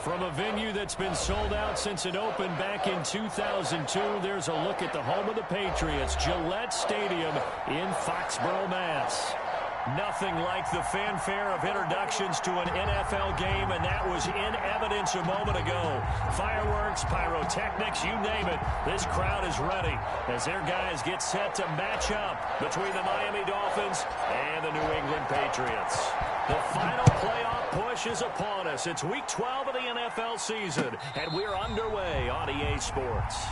From a venue that's been sold out since it opened back in 2002, there's a look at the home of the Patriots, Gillette Stadium in Foxborough, Mass. Nothing like the fanfare of introductions to an NFL game, and that was in evidence a moment ago. Fireworks, pyrotechnics, you name it. This crowd is ready as their guys get set to match up between the Miami Dolphins and the New England Patriots. The final playoff push is upon us. It's Week 12 of the NFL season, and we're underway on EA Sports.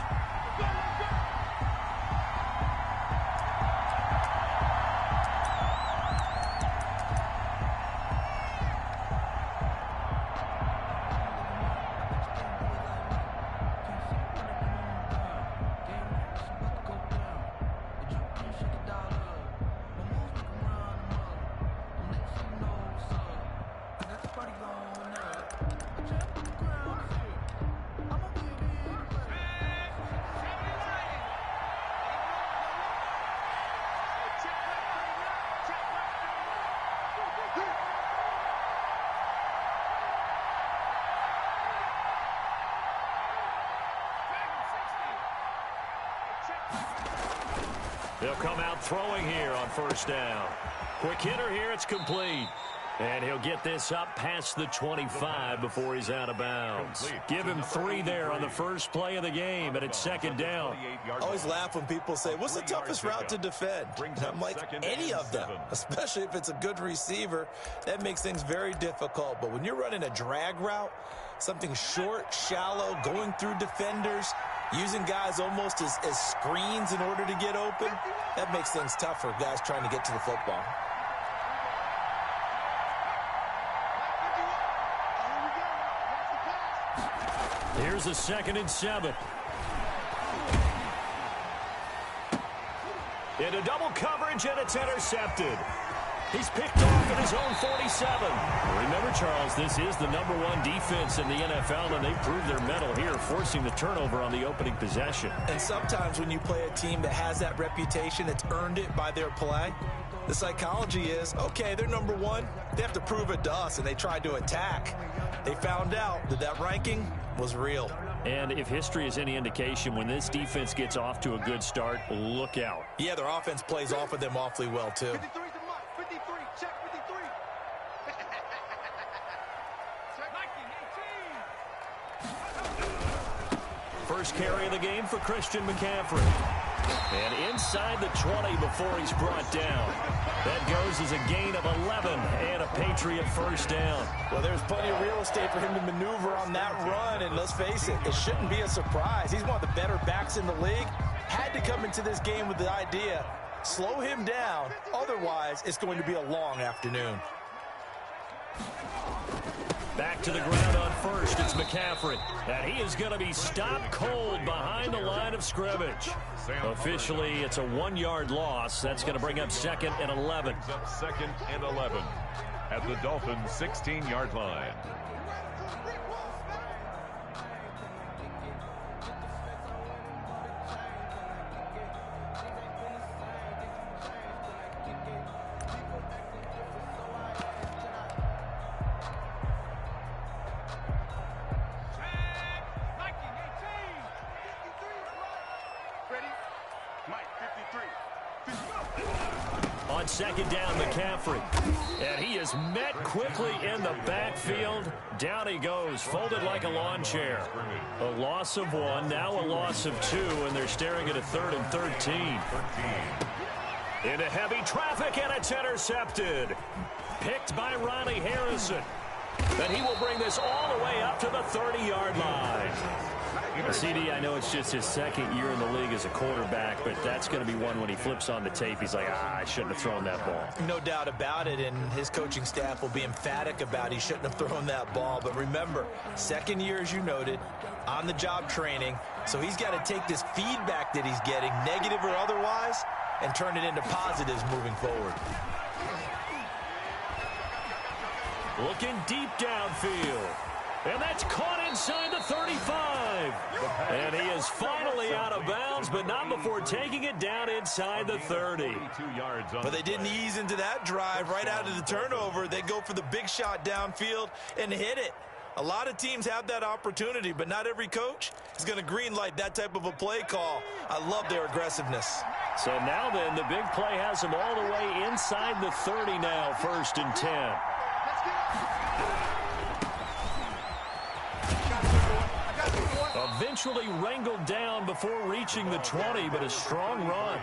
They'll come out throwing here on first down. Quick hitter here, it's complete. And he'll get this up past the 25 before he's out of bounds. Give him 3 there on the first play of the game, and it's second down. I always laugh when people say, what's the toughest route to defend? And I'm like, any of them, especially if it's a good receiver. That makes things very difficult. But when you're running a drag route, something short, shallow, going through defenders, using guys almost as screens in order to get open, that makes things tough for guys trying to get to the football. Here's a 2nd and 7. Into double coverage, and it's intercepted. He's picked off at his own 47. Remember, Charles, this is the #1 defense in the NFL, and they proved their mettle here, forcing the turnover on the opening possession. And sometimes when you play a team that has that reputation, it's earned it by their play. The psychology is, okay, they're #1. They have to prove it to us, and they tried to attack. They found out that that ranking was real. And if history is any indication, when this defense gets off to a good start, look out. Yeah, their offense plays off of them awfully well, too. 53 's the mark. 53. Check 53. Check 19, 18. First carry of the game for Christian McCaffrey. And inside the 20 before he's brought down. That goes as a gain of 11 and a Patriot first down. Well, there's plenty of real estate for him to maneuver on that run, and let's face it, it shouldn't be a surprise. He's one of the better backs in the league. Had to come into this game with the idea, slow him down, otherwise it's going to be a long afternoon. Back to the ground on first, it's McCaffrey. And he is going to be stopped cold behind the line of scrimmage. Officially, it's a 1-yard loss. That's going to bring up 2nd and 11. Second and 11 at the Dolphins' 16-yard line. On 2nd down, McCaffrey. And he is met quickly in the backfield. Down he goes, folded like a lawn chair. A loss of 1, now a loss of 2, and they're staring at a 3rd and 13. Into heavy traffic, and it's intercepted. Picked by Ronnie Harrison. And he will bring this all the way up to the 30-yard line. CD, I know it's just his 2nd year in the league as a quarterback, but that's going to be one when he flips on the tape, he's like, I shouldn't have thrown that ball. No doubt about it, and his coaching staff will be emphatic about he shouldn't have thrown that ball. But remember, 2nd year, as you noted, on-the-job training, so he's got to take this feedback that he's getting, negative or otherwise, and turn it into positives moving forward. Looking deep downfield. And that's caught inside the 35. And he is finally out of bounds, but not before taking it down inside the 30. But they didn't ease into that drive right out of the turnover. They go for the big shot downfield and hit it. A lot of teams have that opportunity, but not every coach is going to green light that type of a play call. I love their aggressiveness. So now then, the big play has them all the way inside the 30 now, 1st and 10. Eventually wrangled down before reaching the 20, but a strong run.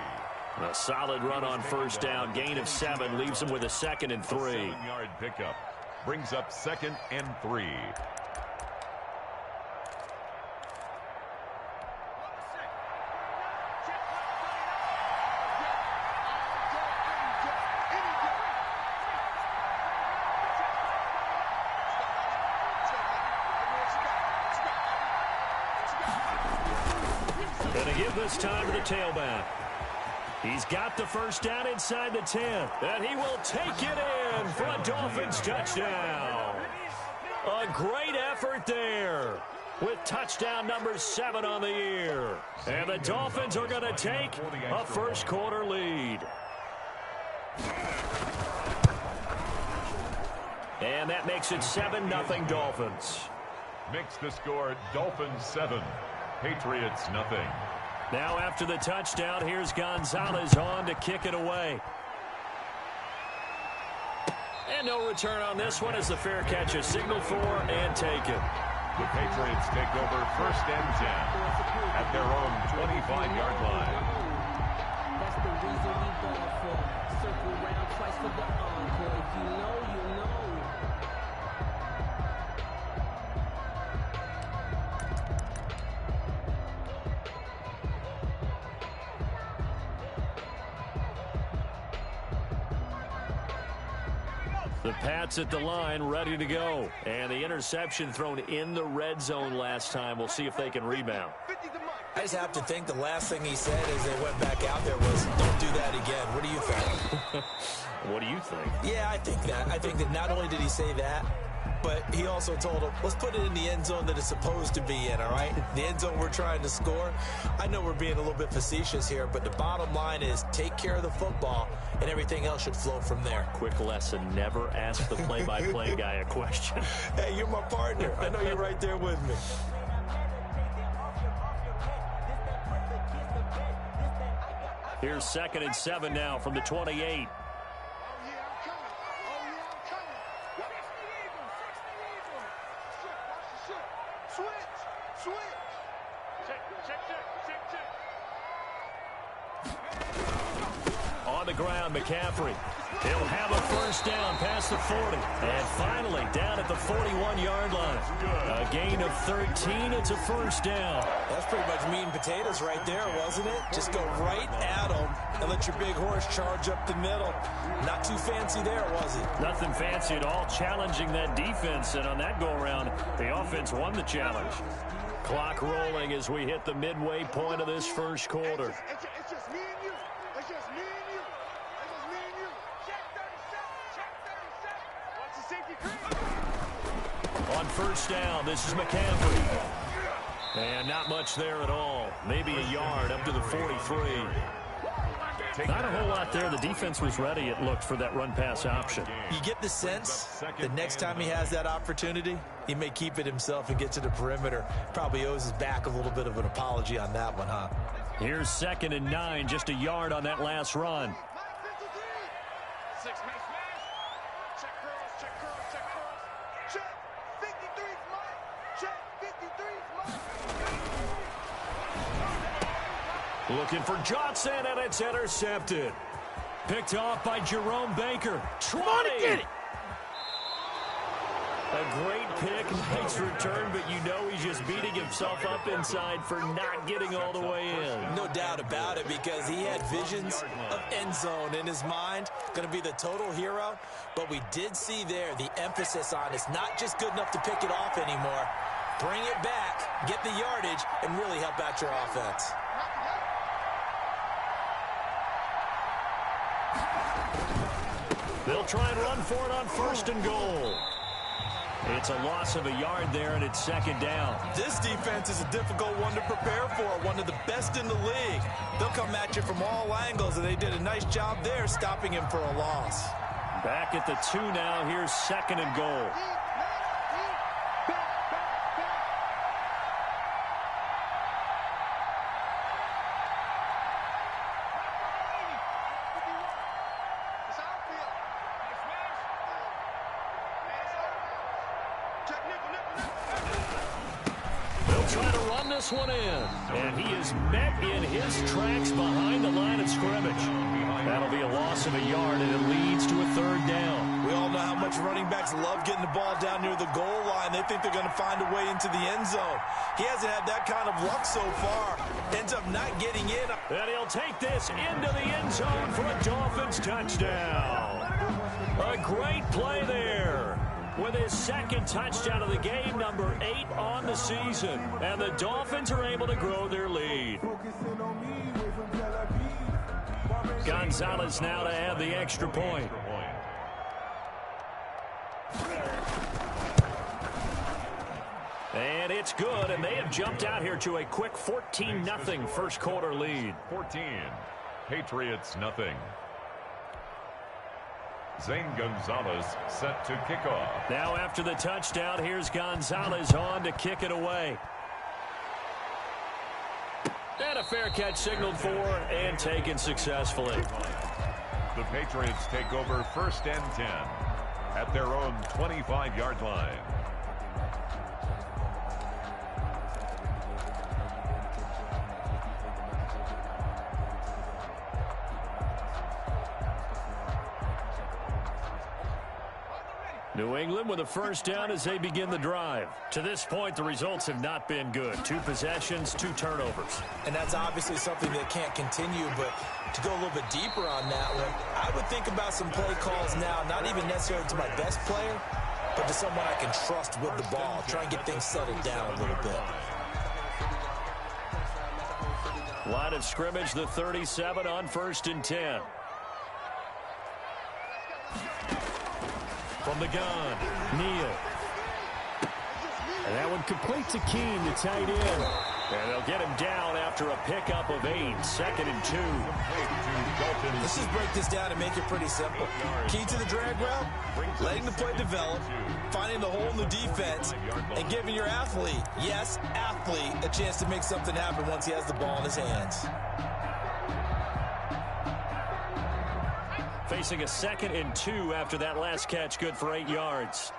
A solid run on 1st down. Gain of 7 leaves them with a 2nd and 3. 7-yard pickup brings up 2nd and 3. Going to give this time to the tailback. He's got the 1st down inside the 10. And he will take it in for a Dolphins touchdown. A great effort there with touchdown number 7 on the year. And the Dolphins are going to take a 1st quarter lead. And that makes it 7-0 Dolphins. Makes the score Dolphins 7, Patriots 0. Now after the touchdown, here's Gonzalez on to kick it away. And no return on this one as the fair catch is signaled for and taken. The Patriots take over 1st and 10 at their own 25-yard line. That's the reason we ball for. Circle round twice for the encore. If you know, you know. The Pats at the line, ready to go. And the interception thrown in the red zone last time. We'll see if they can rebound. I just have to think the last thing he said as they went back out there was, don't do that again. What do you think? What do you think? Yeah, I think that. I think that not only did he say that, but he also told him, let's put it in the end zone that it's supposed to be in, all right? The end zone we're trying to score. I know we're being a little bit facetious here, but the bottom line is take care of the football, and everything else should flow from there. Quick lesson, never ask the play-by-play guy a question. Hey, you're my partner. I know you're right there with me. Here's 2nd and 7 now from the 28. On the ground, McCaffrey. He'll have a 1st down past the 40. And finally, down at the 41-yard line. A gain of 13. It's a 1st down. That's pretty much meat and potatoes right there, wasn't it? Just go right at them and let your big horse charge up the middle. Not too fancy there, was it? Nothing fancy at all, challenging that defense. And on that go-around, the offense won the challenge. Clock rolling as we hit the midway point of this 1st quarter. It's just me and you. It's just me and you. It's just me and you. Check 37. Check 37. Watch the safety creep. On 1st down, this is McCaffrey. And not much there at all. Maybe a yard up to the 43. Not a whole lot there. The defense was ready, it looked, for that run-pass option. You get the sense the next time he has that opportunity, he may keep it himself and get to the perimeter. Probably owes his back a little bit of an apology on that one, huh? Here's 2nd and 9, just a yard on that last run. Six man smash. Check girls. Check girls. Check girls. Check 53's Mike. Check 53's Mike. Looking for Johnson, and it's intercepted. Picked off by Jerome Baker. 20! Get it! A great pick, nice return, but you know he's just beating himself up inside for not getting all the way in. No doubt about it, because he had visions of end zone in his mind. Going to be the total hero. But we did see there the emphasis on it's not just good enough to pick it off anymore. Bring it back, get the yardage, and really help out your offense. They'll try and run for it on 1st and goal. It's a loss of a yard there, and it's 2nd down. This defense is a difficult one to prepare for, one of the best in the league. They'll come at you from all angles, and they did a nice job there stopping him for a loss. Back at the 2 now. Here's 2nd and goal. will try to run this one in. And he is met in his tracks behind the line of scrimmage. That'll be a loss of a yard, and it leads to a third down. We all know how much running backs love getting the ball down near the goal line. They think they're going to find a way into the end zone. He hasn't had that kind of luck so far. Ends up not getting in. And he'll take this into the end zone for a Dolphins touchdown. A great play there. With his second touchdown of the game, number 8 on the season. And the Dolphins are able to grow their lead. Gonzalez now to add the extra point. And it's good, and they have jumped out here to a quick 14-0 first quarter lead. 14, Patriots nothing. Zane Gonzalez set to kick off. Now after the touchdown, here's Gonzalez on to kick it away. And a fair catch signaled for and taken successfully. The Patriots take over 1st and 10 at their own 25-yard line. New England with a first down as they begin the drive. To this point, the results have not been good. 2 possessions, 2 turnovers. And that's obviously something that can't continue, but to go a little bit deeper on that one, I would think about some play calls now, not even necessarily to my best player, but to someone I can trust with the ball. Try and get things settled down a little bit. Line of scrimmage, the 37 on 1st and 10. From the gun, Neal. And that one complete to Keene, the tight end. And they'll get him down after a pickup of 8, 2nd and 2. Let's just break this down and make it pretty simple. Key to the drag route, letting the play develop, finding the hole in the defense, and giving your athlete, yes, athlete, a chance to make something happen once he has the ball in his hands. Facing a 2nd and 2 after that last catch, good for 8 yards.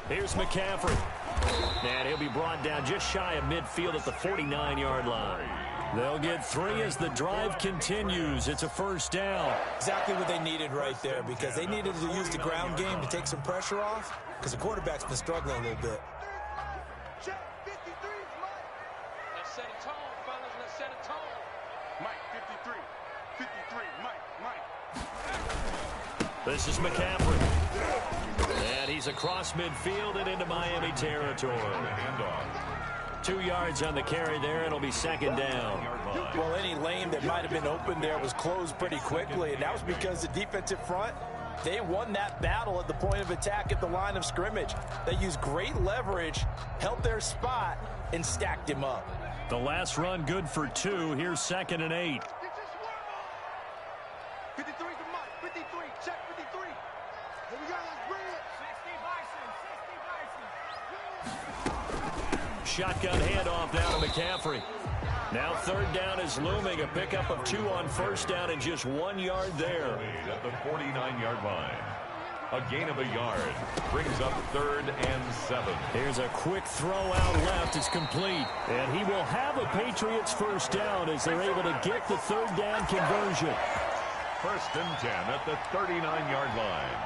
Here's McCaffrey. And he'll be brought down just shy of midfield at the 49-yard line. They'll get 3 as the drive continues. It's a first down. Exactly what they needed right there, because they needed to use the ground game to take some pressure off, because the quarterback's been struggling a little bit. Check 53, Mike. Let's set a tone, fellas. Let's set a tone. Mike, 53. 53, Mike. This is McCaffrey. And he's across midfield and into Miami territory. 2 yards on the carry there. It'll be 2nd down. Well, any lane that might have been open there was closed pretty quickly, and that was because the defensive front, they won that battle at the point of attack at the line of scrimmage. They used great leverage, held their spot, and stacked him up. The last run good for 2. Here's 2nd and 8. 53 to Mike. 53. Check 53. Here we go. Let's bring it. 60 Bison. 60 Bison. Shotgun handoff now to McCaffrey. Now 3rd down is looming. A pickup of 2 on 1st down and just 1 yard there. At the 49-yard line. A gain of a yard. Brings up 3rd and 7. Here's a quick throw out left. It's complete. And he will have a Patriots first down as they're able to get the 3rd down conversion. 1st and 10 at the 39-yard line.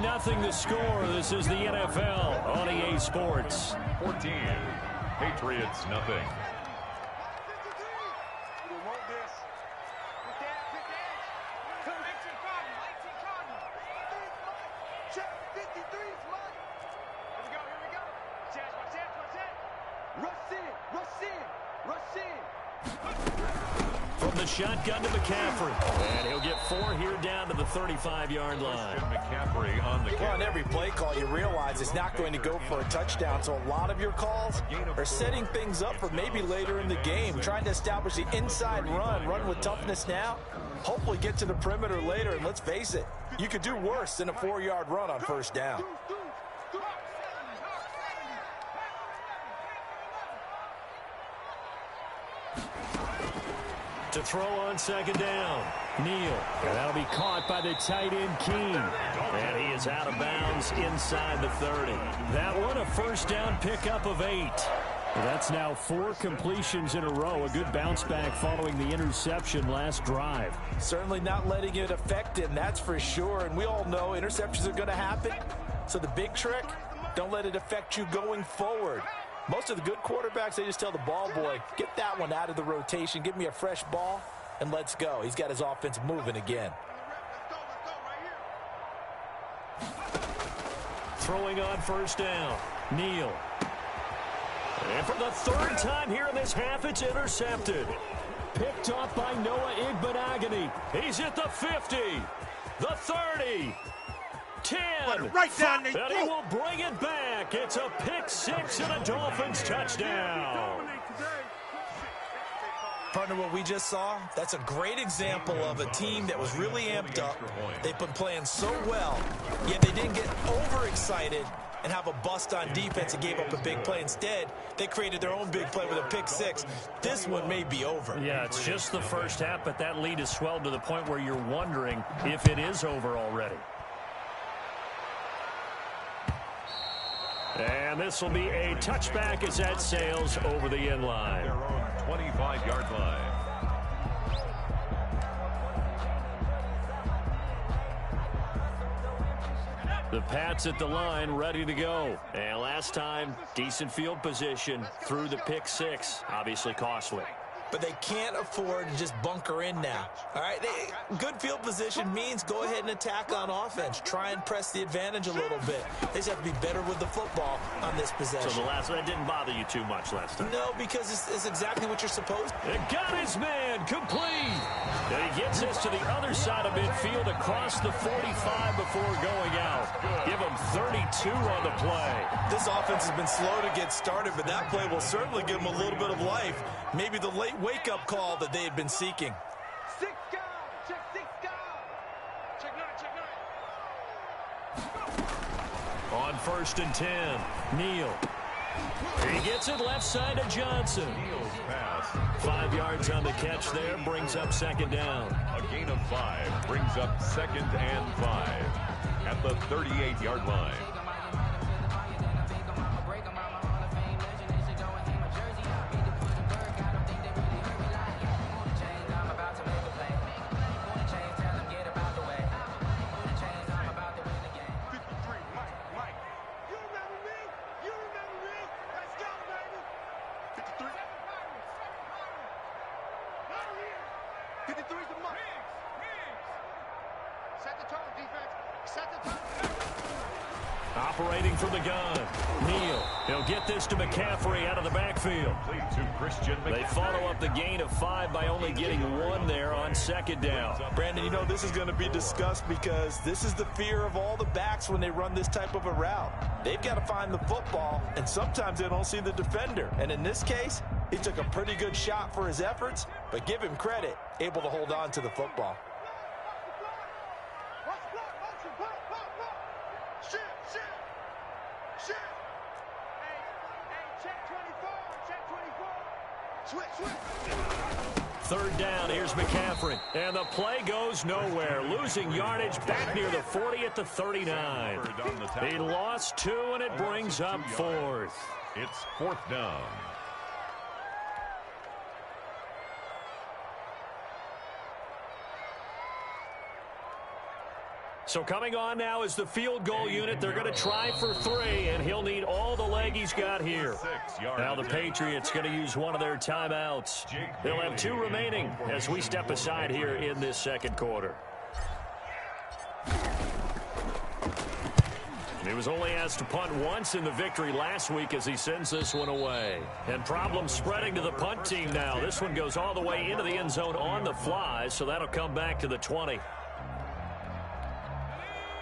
Nothing the score. This is the NFL on EA Sports. 14. Patriots nothing. Check 53, Mike. Here we go. Rush in. Rush in. Rush in. From the shotgun to McCaffrey. And he'll get 4 here down to the 35-yard line. McCaffrey on the Well, on every play call, you realize it's not going to go for a touchdown. So a lot of your calls are setting things up for maybe later in the game, trying to establish the inside run with toughness now. Hopefully get to the perimeter later. And let's face it, you could do worse than a 4-yard run on first down. To throw on second down. Neal. And that'll be caught by the tight end, King. And he is out of bounds inside the 30. That one, a first down pickup of 8. Well, that's now 4 completions in a row. A good bounce back following the interception last drive. Certainly not letting it affect him, that's for sure. And we all know interceptions are going to happen. So the big trick, don't let it affect you going forward. Most of the good quarterbacks, they just tell the ball boy, get that one out of the rotation, give me a fresh ball, and let's go. He's got his offense moving again. Throwing on first down. Neal. And for the 3rd time here in this half, it's intercepted. Picked off by Noah Igbenogany. He's at the 50, the 30, 10, right down their and he will bring it back. It's a pick 6 and a Dolphins touchdown. Partner, what we just saw, that's a great example of a team that was really amped up. They've been playing so well, yet they didn't get overexcited and have a bust on defense and gave up a big play. Instead, they created their own big play with a pick 6. This one may be over. Yeah, it's just the first half, but that lead has swelled to the point where you're wondering if it is over already. And this will be a touchback as that sails over the end line. Their own 25-yard line. The Pats at the line, ready to go. And last time, decent field position through the pick 6. Obviously costly. But they can't afford to just bunker in now. All right, good field position means go ahead and attack on offense. Try and press the advantage a little bit. They just have to be better with the football on this possession. So that didn't bother you too much last time? No, because it's exactly what you're supposed to. It got his man complete. And he gets us to the other side of midfield across the 45 before going out. Give him 32 on the play. This offense has been slow to get started, but that play will certainly give them a little bit of life. Maybe the late wake-up call that they had been seeking. 6 guys. Check 6 guys. Check 9. On 1st and 10, Neal. He gets it left side to Johnson. Neal's pass. 5 yards on the catch there, brings up second down. A gain of 5 brings up 2nd and 5 at the 38-yard line. Operating from the gun. Neal. He'll get this to McCaffrey out of the backfield. They follow up the gain of 5 by only getting 1 there on second down. Brandon, you know this is going to be discussed because this is the fear of all the backs when they run this type of a route. They've got to find the football, and sometimes they don't see the defender. And in this case, he took a pretty good shot for his efforts, but give him credit, able to hold on to the football. Third down, here's McCaffrey. And the play goes nowhere. Losing yardage back near the 40 at the 39. He lost 2, and it brings up 4th. It's 4th down. So coming on now is the field goal unit. They're going to try for 3, and he'll need all the leg he's got here. Now the Patriots going to use one of their timeouts. They'll have 2 remaining as we step aside here in this second quarter. He was only asked to punt once in the victory last week as he sends this one away. And problems spreading to the punt team now. This one goes all the way into the end zone on the fly, so that'll come back to the 20.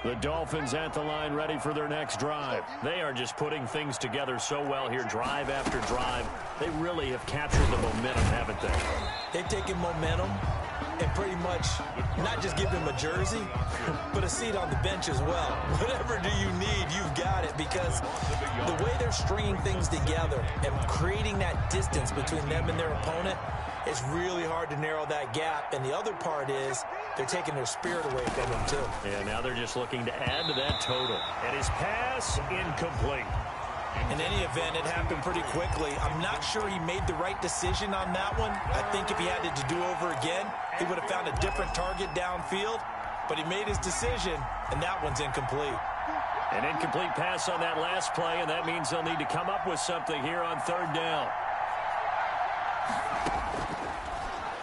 The Dolphins at the line ready for their next drive. They are just putting things together so well here, drive after drive. They really have captured the momentum, haven't they? They've taken momentum and pretty much not just give them a jersey, but a seat on the bench as well. Whatever do you need, you've got it, because the way they're stringing things together and creating that distance between them and their opponent, it's really hard to narrow that gap. And the other part is they're taking their spirit away from them, too. Yeah, now they're just looking to add to that total. And his pass incomplete. In any event, it happened pretty quickly. I'm not sure he made the right decision on that one. I think if he had it to do over again, he would have found a different target downfield. But he made his decision, and that one's incomplete. An incomplete pass on that last play, and that means they'll need to come up with something here on third down.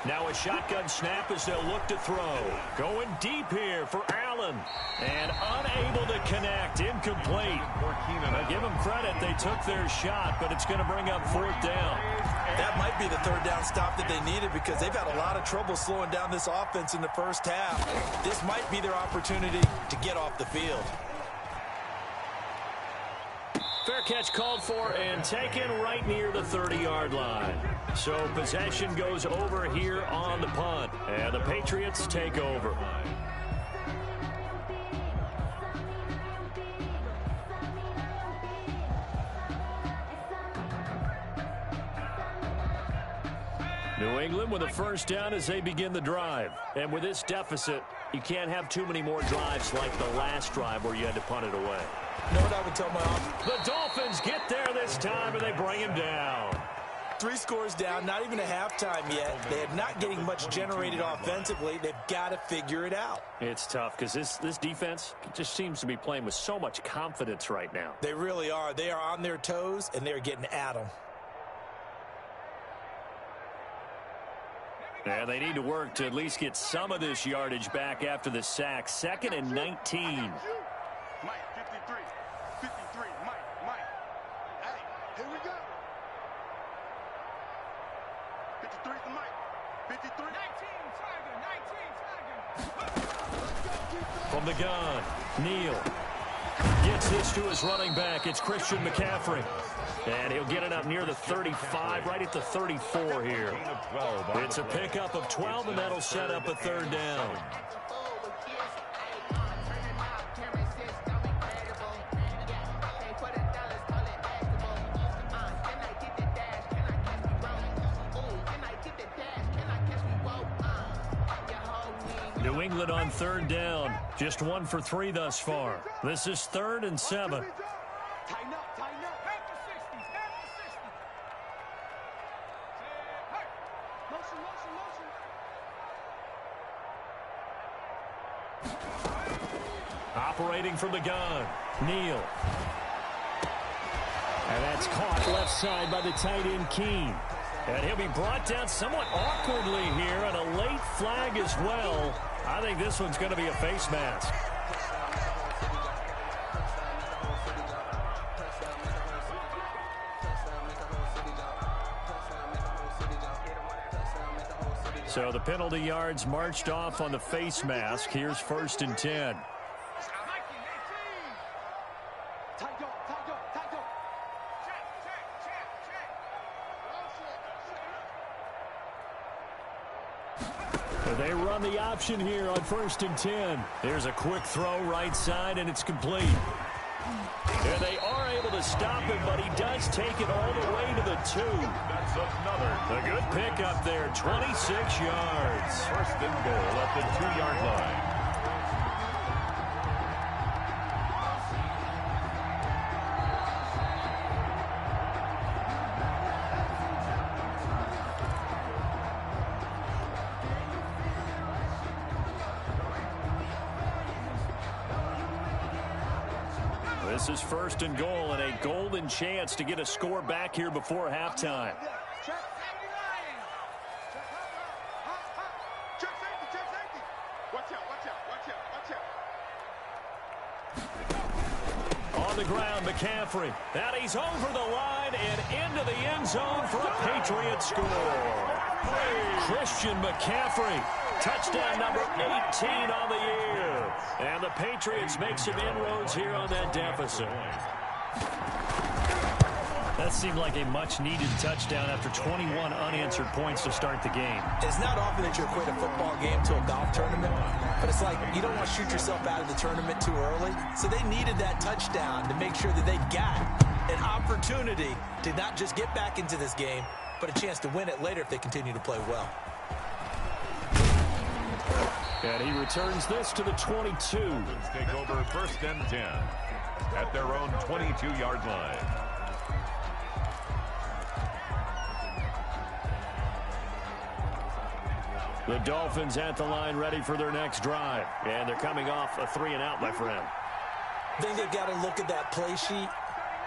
Now a shotgun snap as they'll look to throw. Going deep here for Allen. And unable to connect. Incomplete. Now give them credit. They took their shot, but it's going to bring up fourth down. That might be the third down stop that they needed, because they've had a lot of trouble slowing down this offense in the first half. This might be their opportunity to get off the field. Fair catch called for and taken right near the 30-yard line. So possession goes over here on the punt. And the Patriots take over. New England with a first down as they begin the drive. And with this deficit, you can't have too many more drives like the last drive where you had to punt it away. You know what I would tell my offense? The Dolphins get there this time, and they bring him down. 3 scores down, not even a halftime yet. They are not getting much generated offensively. They've got to figure it out. It's tough because this defense just seems to be playing with so much confidence right now. They really are. They are on their toes, and they're getting at them. And they need to work to at least get some of this yardage back after the sack. 2nd and 19. Mike, 53. 53. Mike. Hey, here we go. 53 to Mike. 53. 19, Tiger. From the gun, Neal gets this to his running back. It's Christian McCaffrey. And he'll get it up near the 35, right at the 34 here. It's a pickup of 12, and that'll set up a third down. New England on third down. Just 1 for 3 thus far. This is 3rd and 7. Tighten up. Back to 60. Motion. Operating from the gun, Neal. And that's caught left side by the tight end, Keene. And he'll be brought down somewhat awkwardly here, and a late flag as well. I think this one's going to be a face mask. So the penalty yards marched off on the face mask. Here's 1st and 10. They run the option here on 1st and 10. There's a quick throw right side, and it's complete. And they are able to stop him, but he does take it all the way to the 2. That's another. A good pickup there, 26 yards. 1st and goal at the 2-yard line. This is 1st and goal, and a golden chance to get a score back here before halftime. Check safety. Watch out. the ground, McCaffrey. And he's over the line and into the end zone for a Patriots score. Christian McCaffrey, touchdown number 18 on the year. And the Patriots make some inroads here on that deficit. That seemed like a much-needed touchdown after 21 unanswered points to start the game. It's not often that you equate a football game to a golf tournament, but it's like you don't want to shoot yourself out of the tournament too early. So they needed that touchdown to make sure that they got an opportunity to not just get back into this game, but a chance to win it later if they continue to play well. And he returns this to the 22. Dolphins take over 1st and 10 at their own 22-yard line. The Dolphins at the line ready for their next drive. And they're coming off a 3-and-out, my friend. I think they've got to look at that play sheet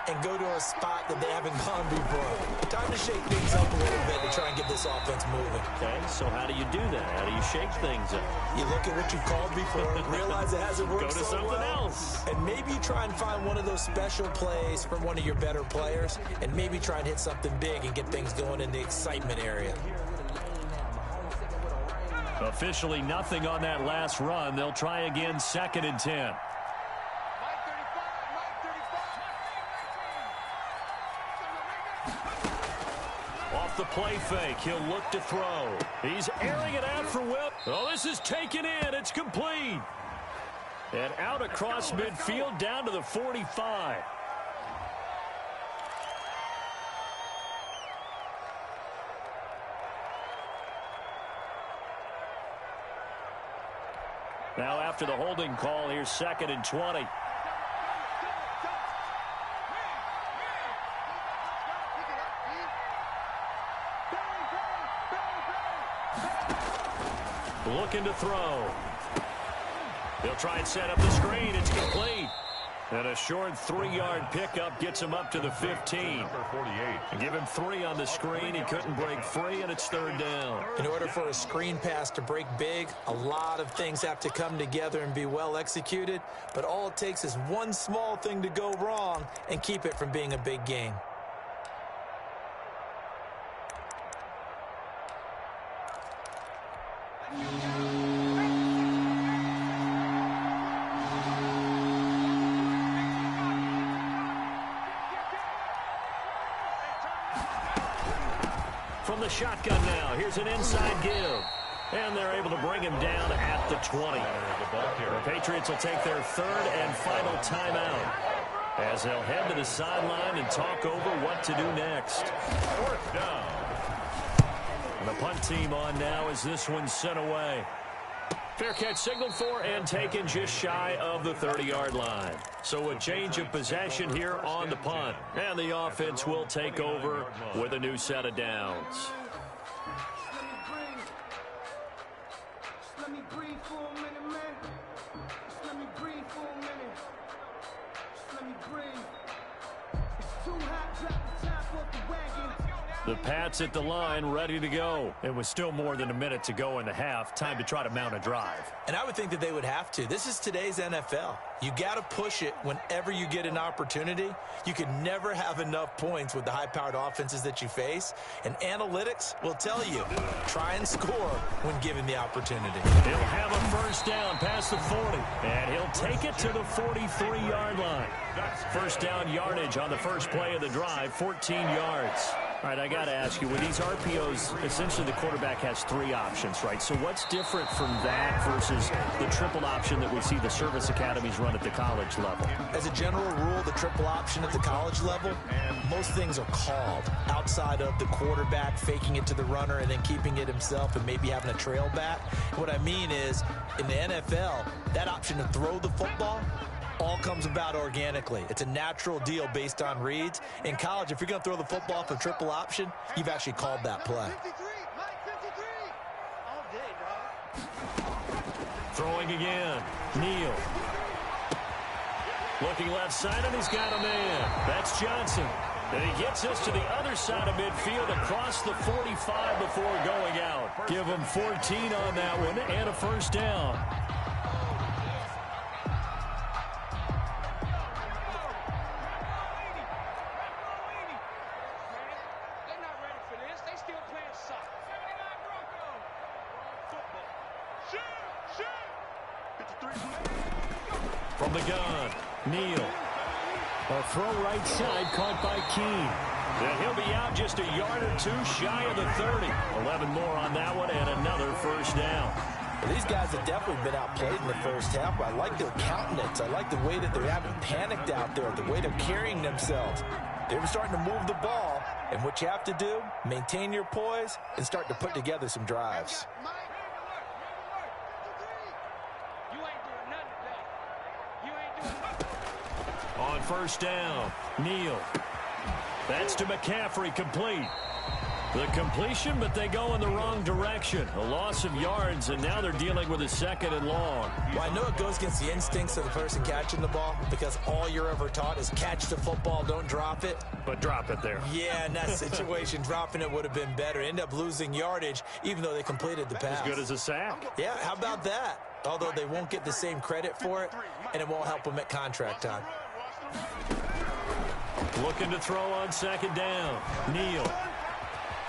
and go to a spot that they haven't gone before. Time to shake things up a little bit to try and get this offense moving. Okay, so how do you do that? How do you shake things up? You look at what you've called before, realize it hasn't worked Go to so something well, else. and maybe you try and find one of those special plays from one of your better players, and maybe try and hit something big and get things going in the excitement area. Officially nothing on that last run. They'll try again 2nd and 10. Off the play fake, he'll look to throw. He's airing it out for Will. Oh, this is taken in. It's complete. And out across midfield down to the 45. Now after the holding call, here's 2nd and 20. Looking to throw. They'll try and set up the screen. It's complete. And a short 3-yard pickup gets him up to the 15. Number 48. Give him 3 on the screen. He couldn't break free, and it's 3rd down. In order for a screen pass to break big, a lot of things have to come together and be well executed. But all it takes is one small thing to go wrong and keep it from being a big game. From the shotgun now, here's an inside give. And they're able to bring him down at the 20. The Patriots will take their 3rd and final timeout as they'll head to the sideline and talk over what to do next. 4th down. And the punt team on now as this one's sent away. Fair catch signaled for and taken just shy of the 30-yard line. So a change of possession here on the punt. And the offense will take over with a new set of downs. The Pats at the line, ready to go. It was still more than a minute to go in the half. Time to try to mount a drive. And I would think that they would have to. This is today's NFL. You got to push it whenever you get an opportunity. You can never have enough points with the high-powered offenses that you face. And analytics will tell you, try and score when given the opportunity. He'll have a 1st down past the 40. And he'll take it to the 43-yard line. 1st down yardage on the first play of the drive, 14 yards. All right, I got to ask you, with these RPOs, essentially the quarterback has 3 options, right? So what's different from that versus the triple option that we see the service academies run at the college level? As a general rule, the triple option at the college level, most things are called outside of the quarterback faking it to the runner and then keeping it himself and maybe having a trail back. What I mean is, in the NFL, that option to throw the football all comes about organically. It's a natural deal based on reads. In college, if you're going to throw the football for triple option, you've actually called that play. 53, Mike 53. All day, dog. Throwing again. Neal. Looking left side, and he's got a man. That's Johnson. And he gets us to the other side of midfield across the 45 before going out. Give him 14 on that one and a 1st down. From the gun, Neal. A throw right side caught by Keene. And he'll be out just a yard or two shy of the 30. 11 more on that one and another first down. Well, these guys have definitely been outplayed in the first half. I like their countenance. I like the way that they haven't panicked out there, the way they're carrying themselves. They're starting to move the ball, and what you have to do, maintain your poise and start to put together some drives. On first down, Neal. That's to McCaffrey, complete. The completion, but they go in the wrong direction. A loss of yards, and now they're dealing with a second and long. Well, I know it goes against the instincts of the person catching the ball because all you're ever taught is catch the football, don't drop it. But drop it there. Yeah, in that situation, dropping it would have been better. End up losing yardage, even though they completed the pass. As good as a sack. Yeah, how about that? Although they won't get the same credit for it, and it won't help them at contract time. Looking to throw on second down. Neal.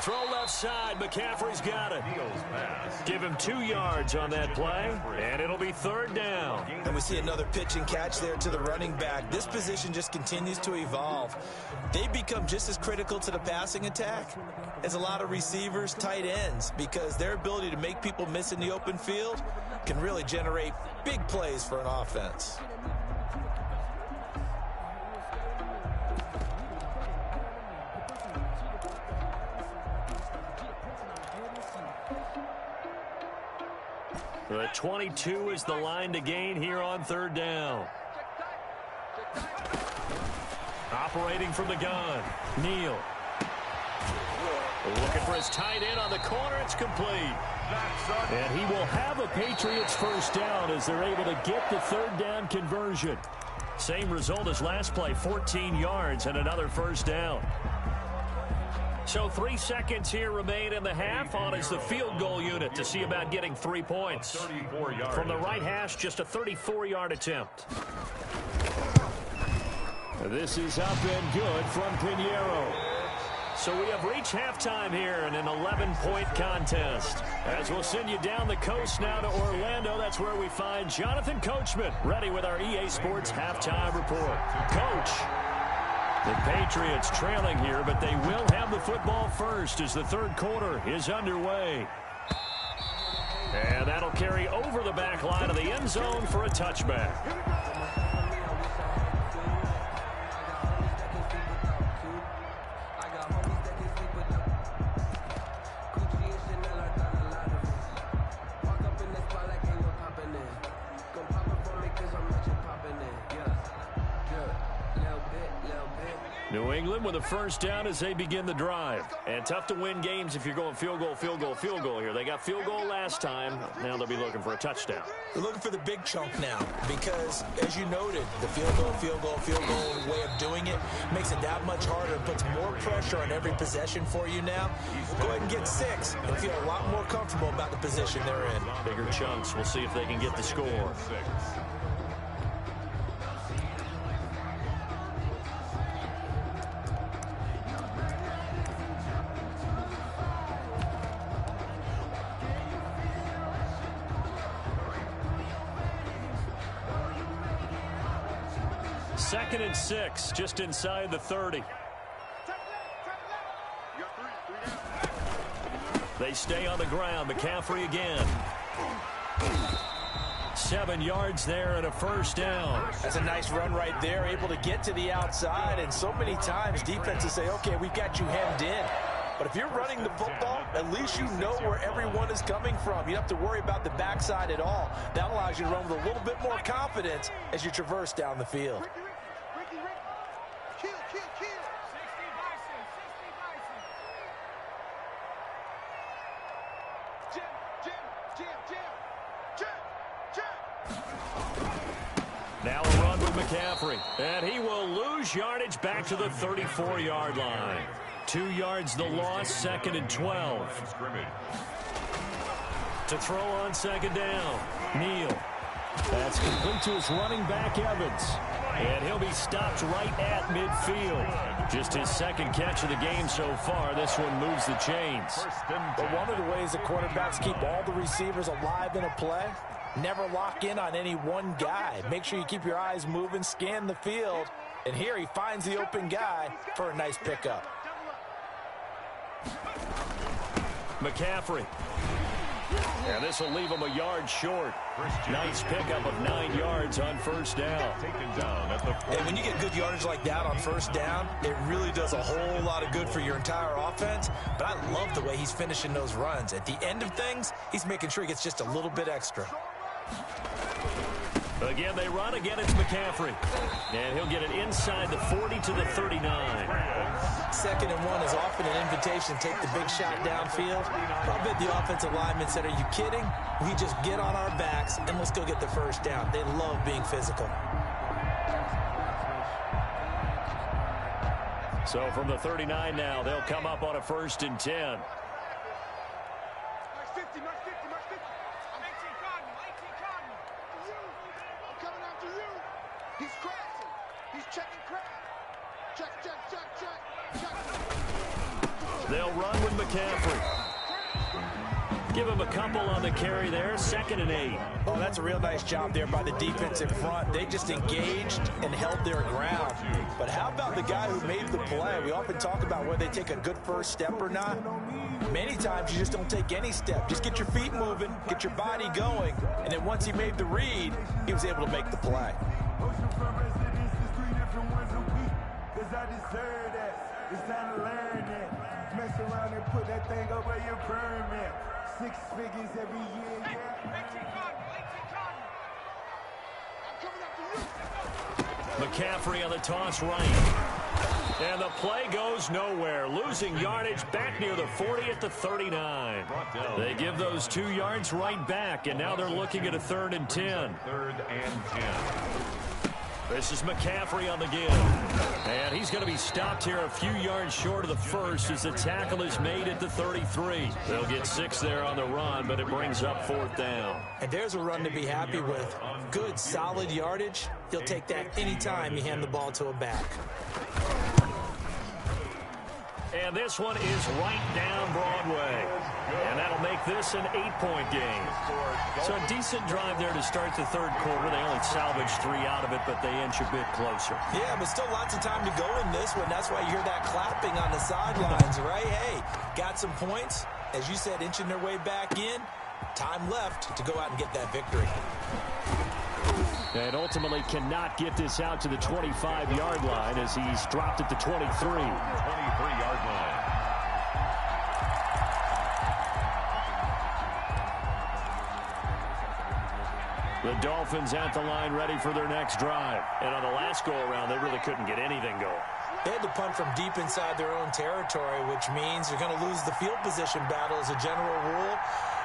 Throw left side. McCaffrey's got it. Give him 2 yards on that play, and it'll be third down. And we see another pitch and catch there to the running back. This position just continues to evolve. They become just as critical to the passing attack as a lot of receivers, tight ends, because their ability to make people miss in the open field can really generate big plays for an offense. The 22 is the line to gain here on third down. Operating from the gun, Neal. Looking for his tight end on the corner. It's complete. And he will have a Patriots first down as they're able to get the third down conversion. Same result as last play, 14 yards and another first down. So 3 seconds here remain in the half. On is the field goal unit to see about getting 3 points. From the right hash, just a 34-yard attempt. This is up and good from Pinheiro. So we have reached halftime here in an 11-point contest. As we'll send you down the coast now to Orlando, that's where we find Jonathan Coachman, ready with our EA Sports halftime report. Coach. The Patriots trailing here, but they will have the football first as the third quarter is underway. And that'll carry over the back line of the end zone for a touchback. New England with a first down as they begin the drive. And tough to win games if you're going field goal, field goal, field goal here. They got field goal last time. Now they'll be looking for a touchdown. They're looking for the big chunk now because, as you noted, the field goal way of doing it makes it that much harder. It puts more pressure on every possession for you now. Go ahead and get 6 and feel a lot more comfortable about the position they're in. Bigger chunks. We'll see if they can get the score. Second and 6, just inside the 30. They stay on the ground. McCaffrey again. 7 yards there and a first down. That's a nice run right there, able to get to the outside. And so many times defenses say, okay, we've got you hemmed in. But if you're running the football, at least you know where everyone is coming from. You don't have to worry about the backside at all. That allows you to run with a little bit more confidence as you traverse down the field. Now a run with McCaffrey. And he will lose yardage back to the 34-yard line. 2 yards the loss, second and 12. To throw on second down, Neal. That's complete to his running back, Evans. And he'll be stopped right at midfield. Just his second catch of the game so far. This one moves the chains. But one of the ways the quarterbacks keep all the receivers alive in a play Never lock in on any one guy. Make sure you keep your eyes moving, scan the field. And here he finds the open guy for a nice pickup. McCaffrey. And this will leave him a yard short. Nice pickup of 9 yards on first down. And when you get good yardage like that on first down, it really does a whole lot of good for your entire offense. But I love the way he's finishing those runs. At the end of things, he's making sure he gets just a little bit extra. Again, they run. Again, it's McCaffrey. And he'll get it inside the 40 to the 39. 2nd and 1 is often an invitation to take the big shot downfield. I bet the offensive lineman said, are you kidding? We just get on our backs and let's go get the first down. They love being physical. So from the 39 now, they'll come up on a 1st and 10. He's crashing. He's checking crack. Check. They'll run with McCaffrey. Give him a couple on the carry there. 2nd and 8. Oh, that's a real nice job there by the defense in front. They just engaged and held their ground. But how about the guy who made the play? We often talk about whether they take a good first step or not. Many times you just don't take any step. Just get your feet moving, get your body going. And then once he made the read, he was able to make the play. I deserve that. It's time to learn that. Mess around and put that thing over your permit. 6 figures every year, yeah. McCaffrey on the toss right. And the play goes nowhere. Losing yardage back near the 40 at the 39. They give those 2 yards right back, and now they're looking at a 3rd and 10. 3rd and 10. This is McCaffrey on the give. And he's going to be stopped here a few yards short of the first as the tackle is made at the 33. They'll get 6 there on the run, but it brings up 4th down. And there's a run to be happy with. Good, solid yardage. He'll take that anytime you hand the ball to a back. And this one is right down Broadway. And that'll make this an 8-point game. So a decent drive there to start the 3rd quarter. They only salvaged 3 out of it, but they inch a bit closer. Yeah, but still lots of time to go in this one. That's why you hear that clapping on the sidelines, right? Hey, got some points. As you said, inching their way back in. Time left to go out and get that victory. And ultimately cannot get this out to the 25-yard line as he's dropped at the 23. 23-yard line. The Dolphins at the line ready for their next drive. And on the last go-around, they really couldn't get anything going. They had to punt from deep inside their own territory, which means they're going to lose the field position battle as a general rule.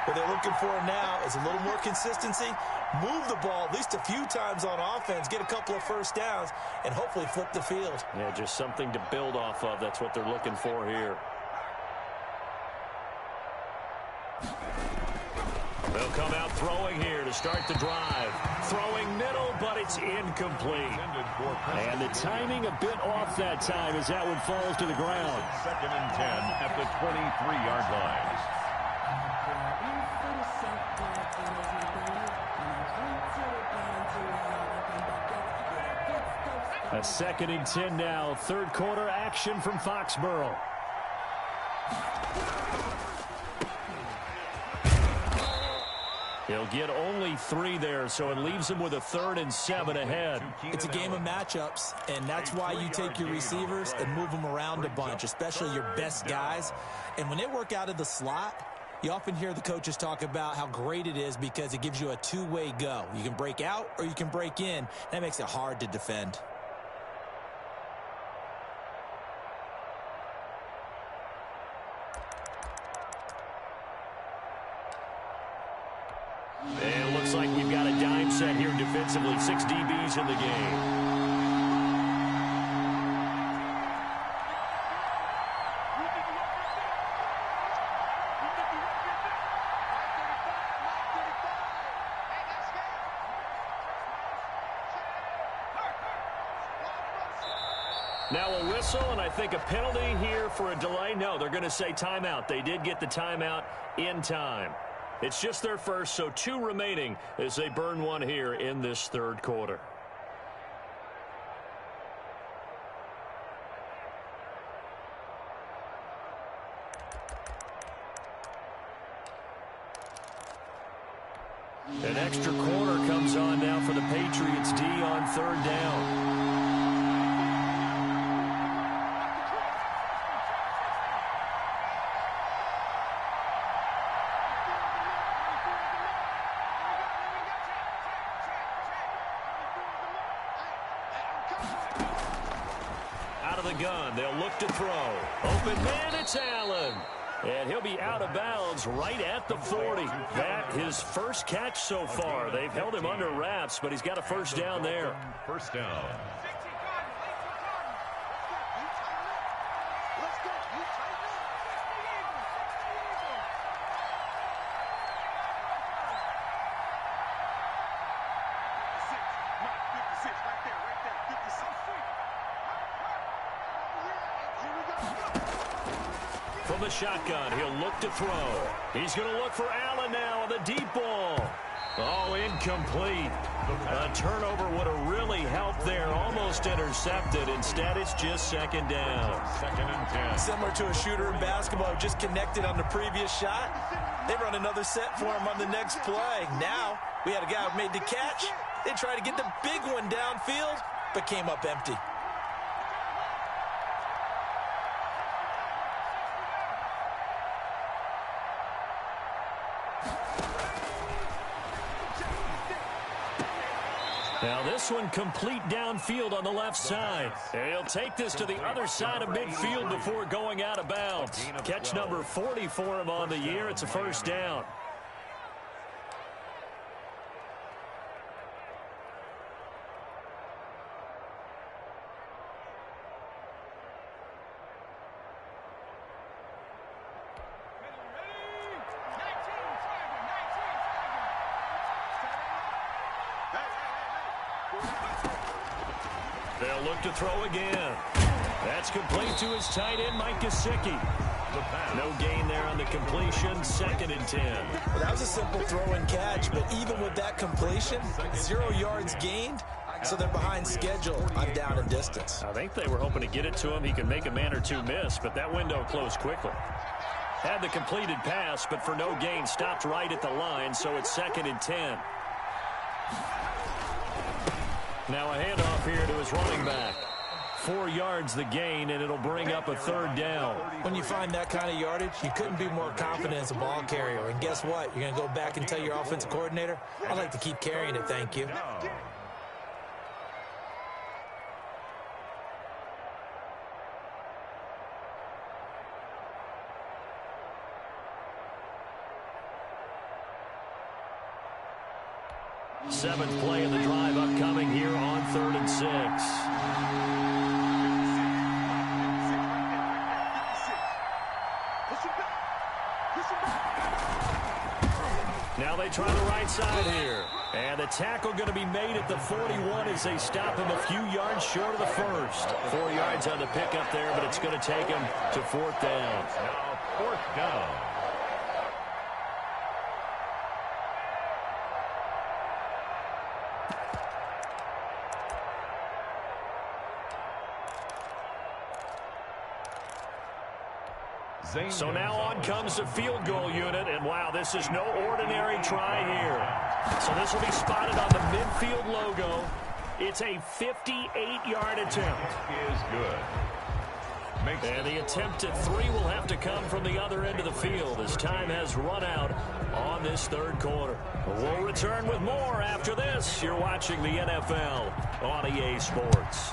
What they're looking for now is a little more consistency, move the ball at least a few times on offense, get a couple of first downs, and hopefully flip the field. Yeah, just something to build off of. That's what they're looking for here. They'll come out throwing here to start the drive. Throwing middle, but it's incomplete. And the timing a bit off that time as that one falls to the ground. 2nd and 10 at the 23-yard line. A 2nd and 10 now. 3rd quarter action from Foxborough. He'll get only 3 there, so it leaves him with a 3rd and 7 ahead. It's a game of matchups, and that's why you take your receivers and move them around a bunch, especially your best guys. And when they work out of the slot, you often hear the coaches talk about how great it is because it gives you a two-way go. You can break out or you can break in. That makes it hard to defend. And it looks like we've got a dime set here defensively. 6 DBs in the game. Now a whistle, and I think a penalty here for a delay. No, they're going to say timeout. They did get the timeout in time. It's just their first, so 2 remaining as they burn one here in this third quarter. An extra corner comes on now for the Patriots D on third down. Out of the gun, they'll look to throw. Open man, it's Allen. And he'll be out of bounds right at the 40. That his first catch so far. They've held him under wraps, but he's got a first down there. First down. From the shotgun, he'll look to throw. He's going to look for Allen now on the deep ball. Oh, incomplete. A turnover would have really helped there. Almost intercepted. Instead, it's just second down. Second and 10. Similar to a shooter in basketball, just connected on the previous shot. They run another set for him on the next play. Now, we had a guy who made the catch. They tried to get the big one downfield, but came up empty. Now this one complete downfield on the left side. He'll take this to the other side of midfield before going out of bounds. Catch number 40 for him on the year. It's a first down. They'll look to throw again. That's complete to his tight end, Mike Gesicki. No gain there on the completion, second and 10. Well, that was a simple throw and catch, but even with that completion, 0 yards gained, so they're behind schedule on down and distance. I think they were hoping to get it to him. He could make a man or two miss, but that window closed quickly. Had the completed pass, but for no gain, stopped right at the line, so it's second and 10. Now a handoff here to his running back. 4 yards the gain, and it'll bring up a third down. When you find that kind of yardage, you couldn't be more confident as a ball carrier. And guess what? You're going to go back and tell your offensive coordinator, I'd like to keep carrying it, thank you. Seventh play of the drive upcoming here on 3rd and 6. Now they try the right side here. And the tackle going to be made at the 41 as they stop him a few yards short of the first. 4 yards on the pickup there, but it's going to take him to 4th down. Now 4th down. So now on comes the field goal unit, and wow, this is no ordinary try here. So this will be spotted on the midfield logo. It's a 58-yard attempt. Is good. And the attempt at 3 will have to come from the other end of the field as time has run out on this third quarter. We'll return with more after this. You're watching the NFL on EA Sports.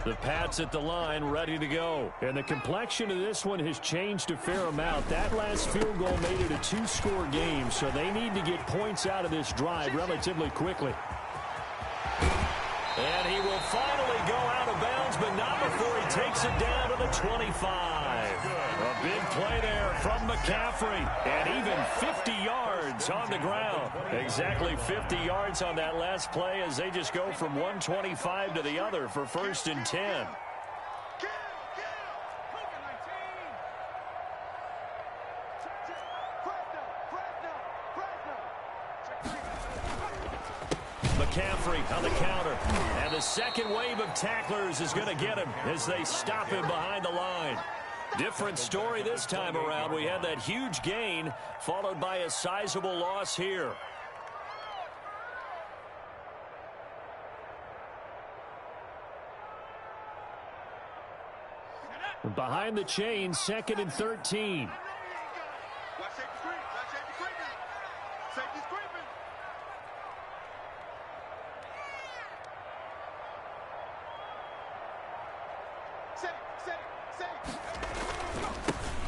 The Pats at the line, ready to go. And the complexion of this one has changed a fair amount. That last field goal made it a two-score game, so they need to get points out of this drive relatively quickly. And he will finally go out of bounds, but not before he takes it down to the 25. A big play there from McCaffrey, and even 50 yards on the ground. Exactly 50 yards on that last play as they just go from 125 to the other for 1st and 10. McCaffrey on the counter. And the second wave of tacklers is going to get him as they stop him behind the line. Different story this time around. We had that huge gain followed by a sizable loss here. Behind the chain, 2nd and 13.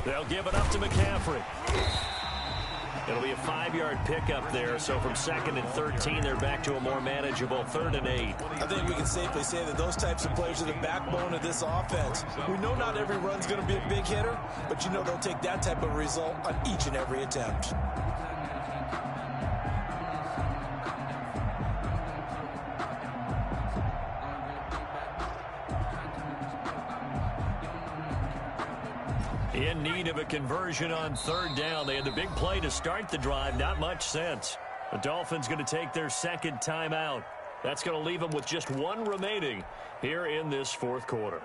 They'll give it up to McCaffrey. It'll be a 5-yard pickup there, so from 2nd and 13, they're back to a more manageable 3rd and 8. I think we can safely say that those types of players are the backbone of this offense. We know not every run's going to be a big hitter, but you know they'll take that type of result on each and every attempt. In need of a conversion on 3rd down. They had the big play to start the drive. Not much sense. The Dolphins going to take their 2nd timeout. That's going to leave them with just 1 remaining here in this 4th quarter.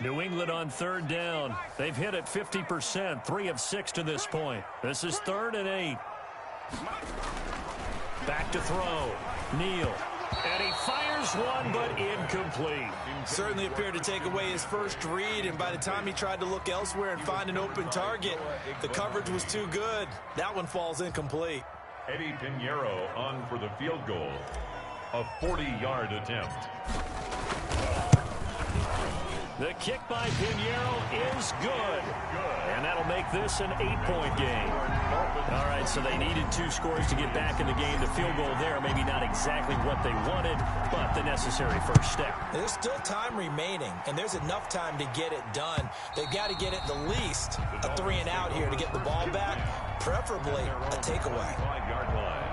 New England on 3rd down. They've hit it 50%, 3 of 6 to this point. This is 3rd and 8. Back to throw. Neal. And he fires one, but incomplete. Certainly appeared to take away his first read, and by the time he tried to look elsewhere and find an open target, the coverage was too good. That one falls incomplete. Eddie Pinheiro on for the field goal. A 40-yard attempt. The kick by Pinheiro is good. And that'll make this an 8-point game. All right, so they needed 2 scores to get back in the game. The field goal there, maybe not exactly what they wanted, but the necessary first step. There's still time remaining, and there's enough time to get it done. They've got to get it the least a 3 and out here to get the ball back, preferably a takeaway. 5-yard line.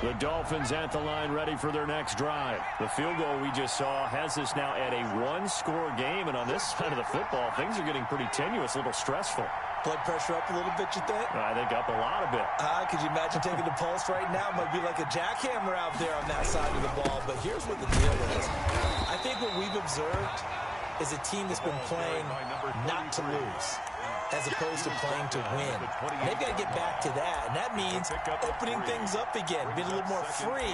The Dolphins at the line ready for their next drive. The field goal we just saw has us now at a 1-score game, and on this side of the football, things are getting pretty tenuous, a little stressful. Blood pressure up a little bit, you think? I think up a lot of it. Could you imagine taking the pulse right now? It might be like a jackhammer out there on that side of the ball, but here's what the deal is. I think what we've observed is a team that's been playing not to lose, as opposed to playing to win. And they've got to get back to that, and that means opening things up again, being a little more free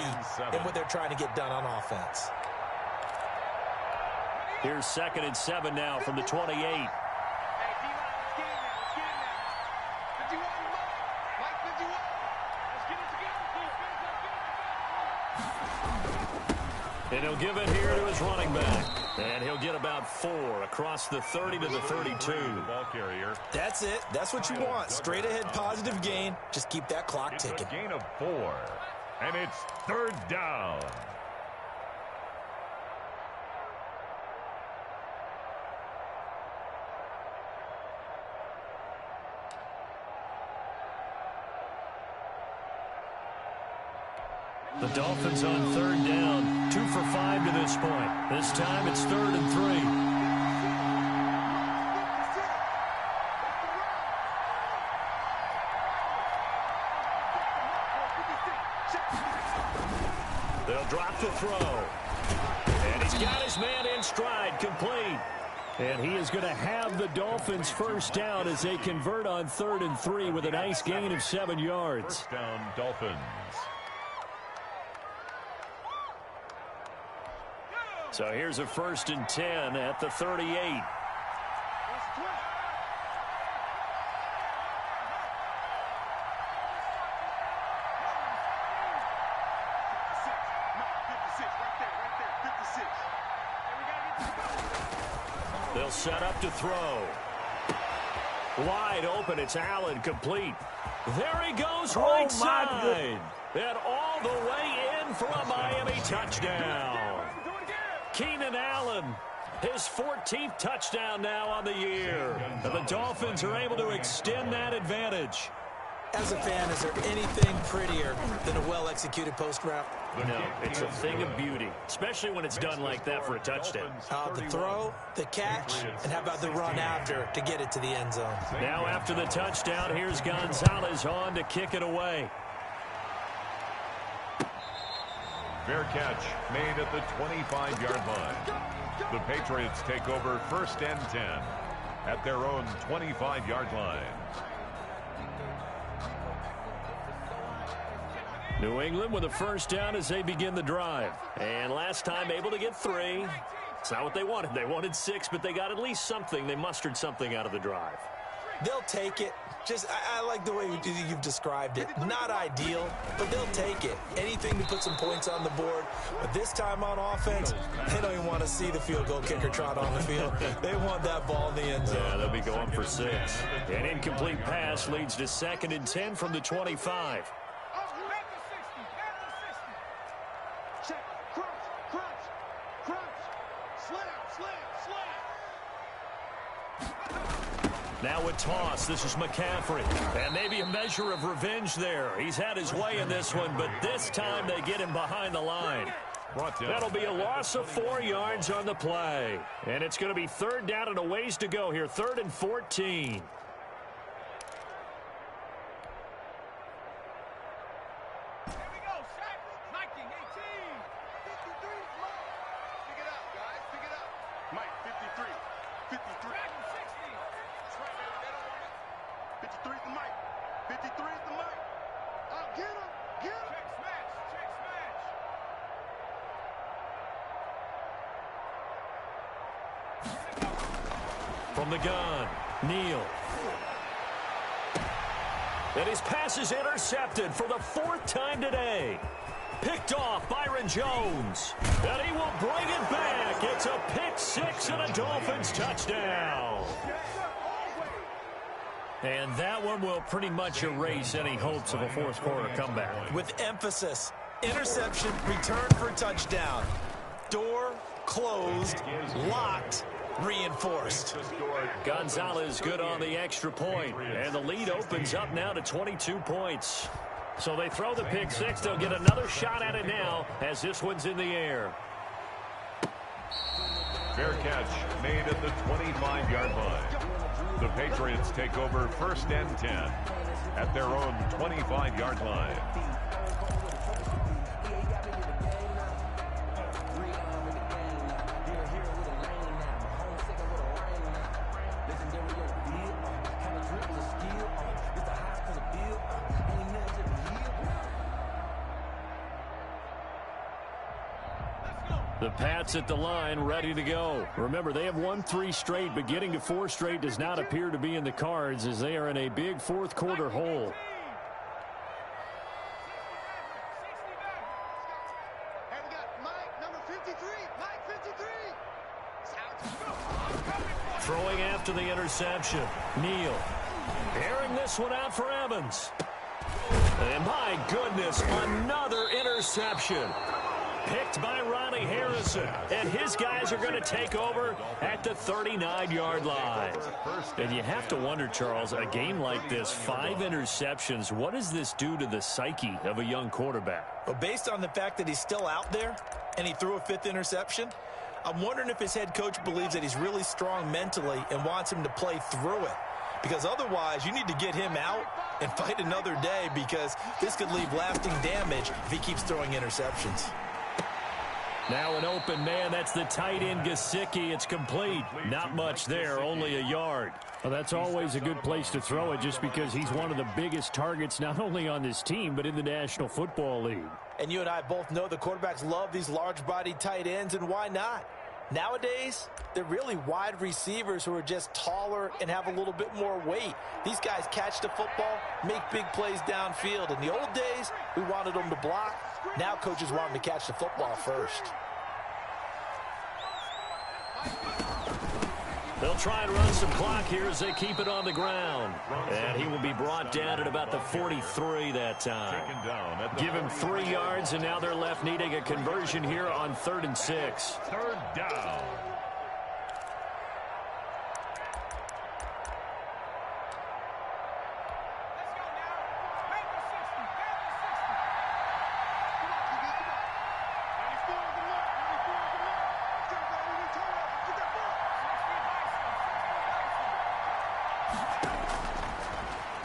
in what they're trying to get done on offense. Here's 2nd and 7 now from the 28. And he'll give it here to his running back. And he'll get about 4 across the 30 to the 32. Ball carrier. That's it. That's what you want. Straight ahead positive gain. Just keep that clock ticking. It's a gain of 4. And it's 3rd down. The Dolphins on 3rd down, 2 for 5 to this point. This time it's 3rd and 3. They'll drop the throw. And he's got his man in stride, complete. And he is going to have the Dolphins first down as they convert on 3rd and 3 with a nice gain of 7 yards. First down, Dolphins. So here's a 1st and 10 at the 38. They'll set up to throw. Wide open. It's Allen, complete. There he goes, right side. And all the way in for a Miami touchdown. Keenan Allen, his 14th touchdown now on the year. And the Dolphins are able to extend that advantage. As a fan, is there anything prettier than a well-executed post route? No, it's a thing of beauty, especially when it's done like that for a touchdown. The throw, the catch, and how about the run after to get it to the end zone? Now after the touchdown, here's Gonzalez on to kick it away. Fair catch made at the 25-yard line. The Patriots take over 1st and 10 at their own 25-yard line. New England with a first down as they begin the drive. And last time able to get 3. It's not what they wanted. They wanted 6, but they got at least something. They mustered something out of the drive. They'll take it. I like the way you've described it. Not ideal, but they'll take it. Anything to put some points on the board. But this time on offense, they don't even want to see the field goal kicker trot on the field. They want that ball in the end zone. Yeah, they'll be going for 6. An incomplete pass leads to 2nd and 10 from the 25. Now a toss. This is McCaffrey. And maybe a measure of revenge there. He's had his way in this one, but this time they get him behind the line. That'll be a loss of 4 yards on the play. And it's going to be 3rd down and a ways to go here. 3rd and 14. From the gun, Neal. And his pass is intercepted for the 4th time today. Picked off Byron Jones. And he will bring it back. It's a pick 6 and a Dolphins touchdown. And that one will pretty much erase any hopes of a 4th quarter comeback. With emphasis, interception, return for touchdown. Door closed, locked, reinforced. Gonzalez good on the extra point, and the lead opens up now to 22 points. So they throw the pick 6. They'll get another shot at it now as this one's in the air. Fair catch made at the 25-yard line. The Patriots take over 1st and 10 at their own 25-yard line. The Pats at the line, ready to go. Remember, they have won 3 straight, but getting to 4 straight does not appear to be in the cards as they are in a big 4th quarter hole. Throwing after the interception, Neal. Airing this one out for Evans. And my goodness, another interception. Picked by Ronnie Harrison. And his guys are going to take over at the 39-yard line. And you have to wonder, Charles, a game like this, 5 interceptions, what does this do to the psyche of a young quarterback? Well, based on the fact that he's still out there and he threw a 5th interception, I'm wondering if his head coach believes that he's really strong mentally and wants him to play through it. Because otherwise, you need to get him out and fight another day, because this could leave lasting damage if he keeps throwing interceptions. Now an open man. That's the tight end, Gesicki. It's complete. Not much there, only a yard. Well, that's always a good place to throw it just because he's one of the biggest targets not only on this team but in the National Football League. And you and I both know the quarterbacks love these large-bodied tight ends, and why not? Nowadays, they're really wide receivers who are just taller and have a little bit more weight. These guys catch the football, make big plays downfield. In the old days, we wanted them to block. Now coaches want them to catch the football first. They'll try and run some clock here as they keep it on the ground. And he will be brought down at about the 43 that time. Give him 3 yards, and now they're left needing a conversion here on 3rd and 6. Third down.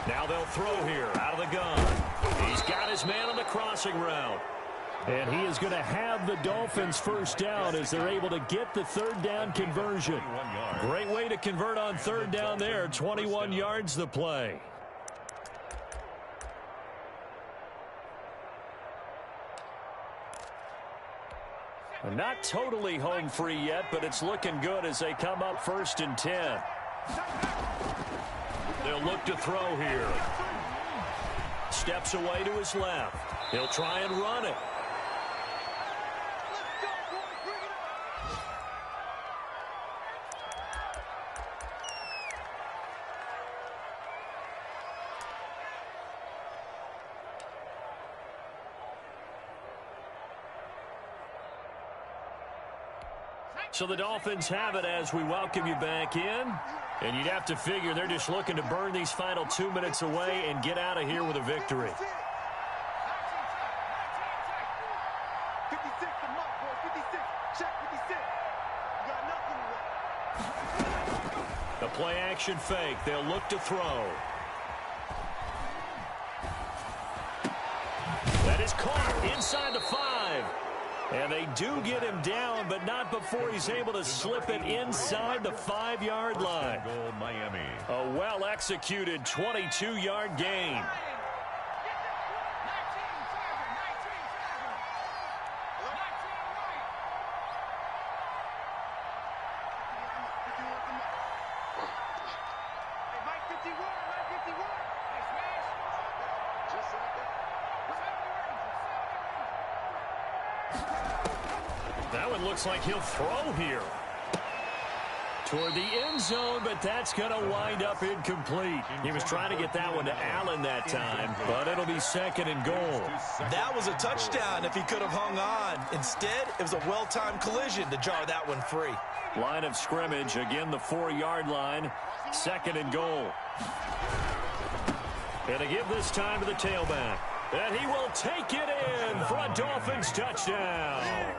Now they'll throw here out of the gun. He's got his man on the crossing route. And he is going to have the Dolphins first down as they're able to get the 3rd down conversion. Great way to convert on 3rd down there. 21 yards the play. Not totally home free yet, but it's looking good as they come up 1st and 10. They'll look to throw here. Steps away to his left. He'll try and run it. So the Dolphins have it as we welcome you back in. And you'd have to figure they're just looking to burn these final 2 minutes away and get out of here with a victory. 56, the mark, boy. 56. Check 56. You got nothing left. The play action fake. They'll look to throw. That is caught inside the 5. And they do get him down, but not before he's able to slip it inside the 5-yard line. Goal, Miami. A well-executed 22-yard gain. Now it looks like he'll throw here toward the end zone, but that's going to wind up incomplete. He was trying to get that one to Allen that time, but it'll be 2nd and goal. That was a touchdown if he could have hung on. Instead, it was a well-timed collision to jar that one free. Line of scrimmage, again the 4-yard line, 2nd and goal. And they give this time to the tailback. And he will take it in for a Dolphins touchdown.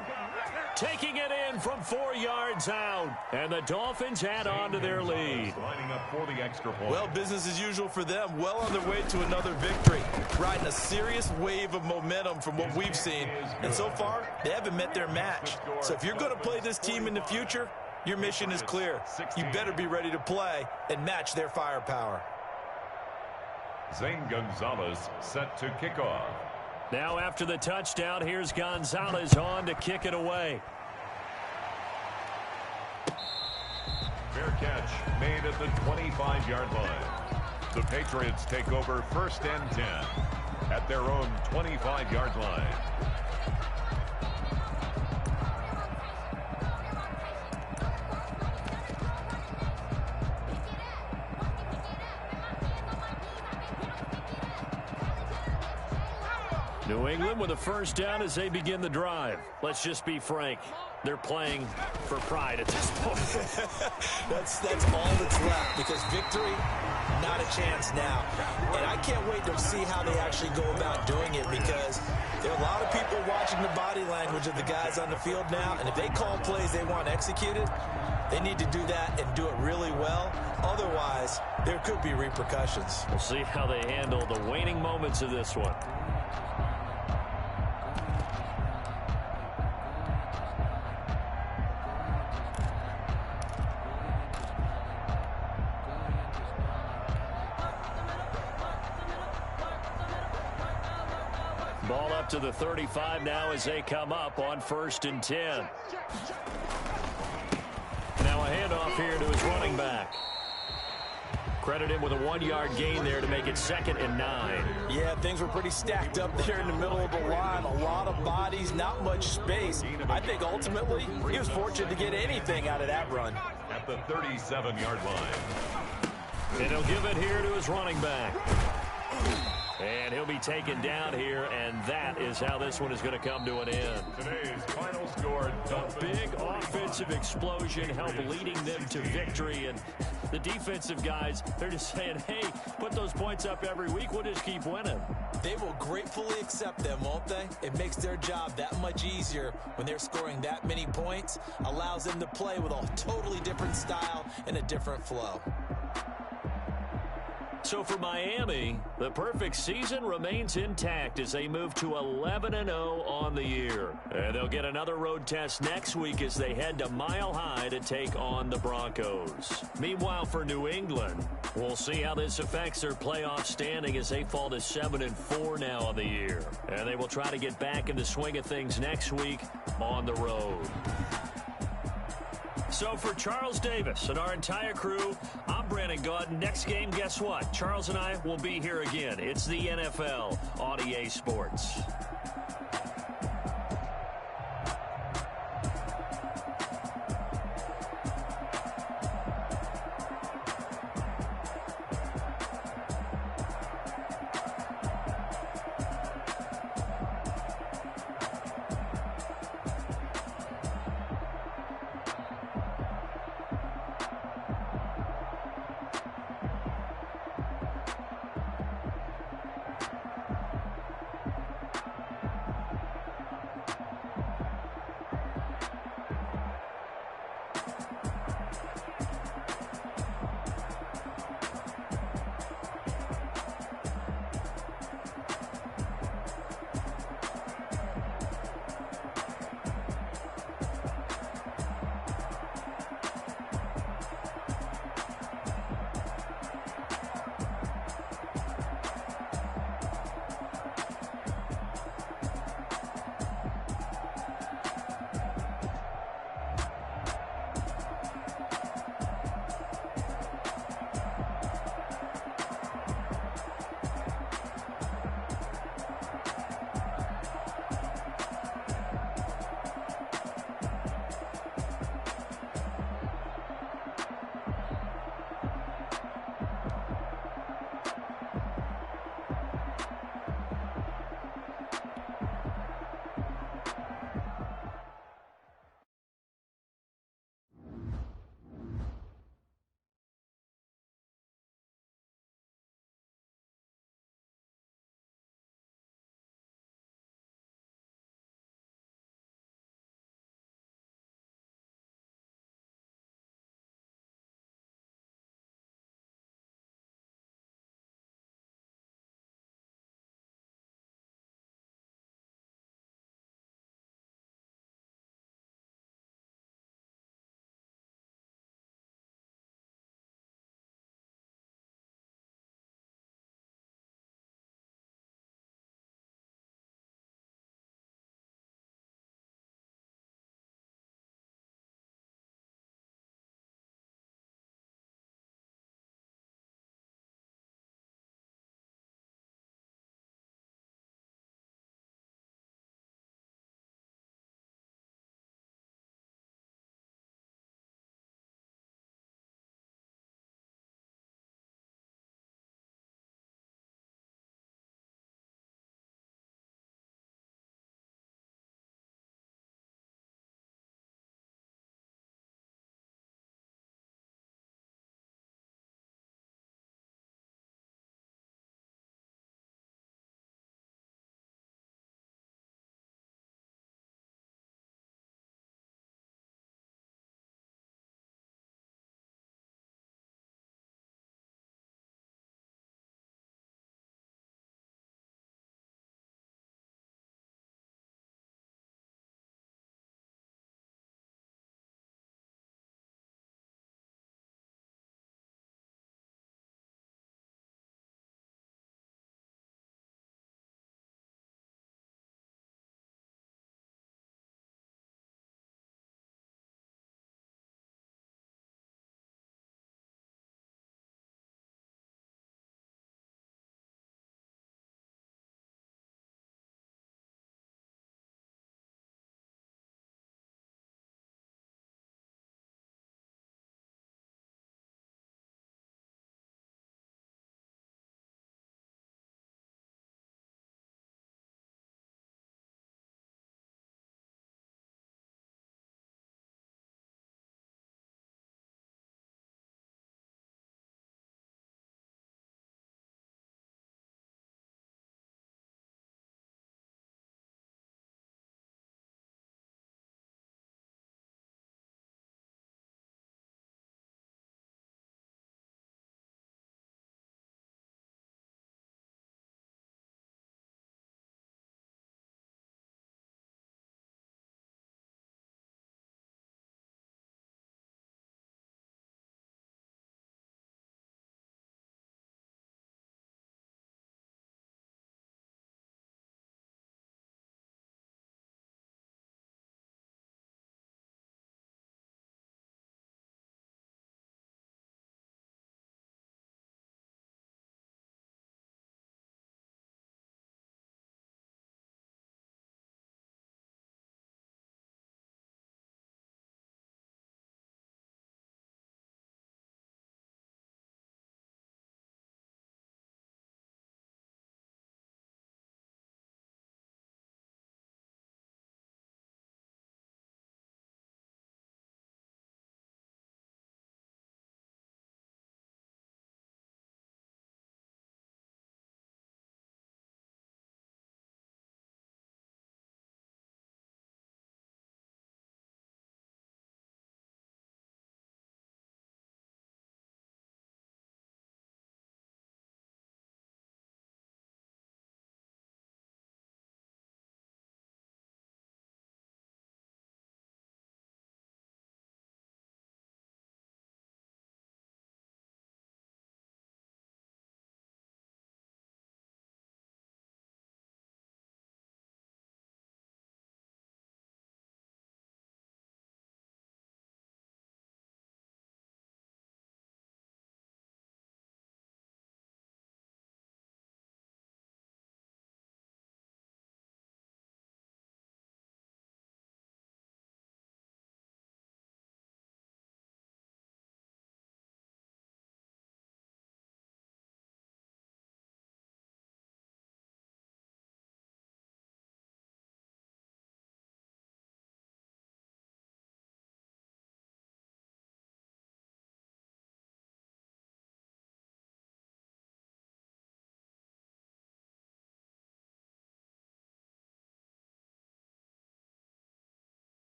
Taking it in from 4 yards out. And the Dolphins add on to their lead. Lining up for the extra point. Well, business as usual for them. Well on their way to another victory. Riding a serious wave of momentum from what we've seen. And so far, they haven't met their match. So if you're going to play this team in the future, your mission is clear. You better be ready to play and match their firepower. Zane Gonzalez set to kick off. Now after the touchdown, here's Gonzalez on to kick it away. Fair catch made at the 25-yard line. The Patriots take over 1st and 10 at their own 25-yard line. New England with a first down as they begin the drive. Let's just be frank. They're playing for pride at this point. That's all that's left because victory, not a chance now. And I can't wait to see how they actually go about doing it because there are a lot of people watching the body language of the guys on the field now. And if they call plays they want executed, they need to do that and do it really well. Otherwise, there could be repercussions. We'll see how they handle the waning moments of this one. to the 35 now as they come up on 1st and 10. Now a handoff here to his running back. Credit him with a 1-yard gain there to make it 2nd and 9. Yeah, things were pretty stacked up there in the middle of the line. A lot of bodies, not much space. I think ultimately he was fortunate to get anything out of that run. At the 37-yard line. And he'll give it here to his running back. And he'll be taken down here, and that is how this one is going to come to an end. Today's final score. A big offensive explosion helped leading them to victory, and the defensive guys, they're just saying, hey, put those points up every week, we'll just keep winning. They will gratefully accept them, won't they? It makes their job that much easier when they're scoring that many points, allows them to play with a totally different style and a different flow. So for Miami, the perfect season remains intact as they move to 11-0 on the year. And they'll get another road test next week as they head to Mile High to take on the Broncos. Meanwhile, for New England, we'll see how this affects their playoff standing as they fall to 7-4 now on the year. And they will try to get back in the swing of things next week on the road. So for Charles Davis and our entire crew, I'm Brandon Gaudin. Next game, guess what? Charles and I will be here again. It's the NFL on EA Sports.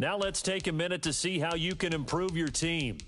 Now let's take a minute to see how you can improve your team.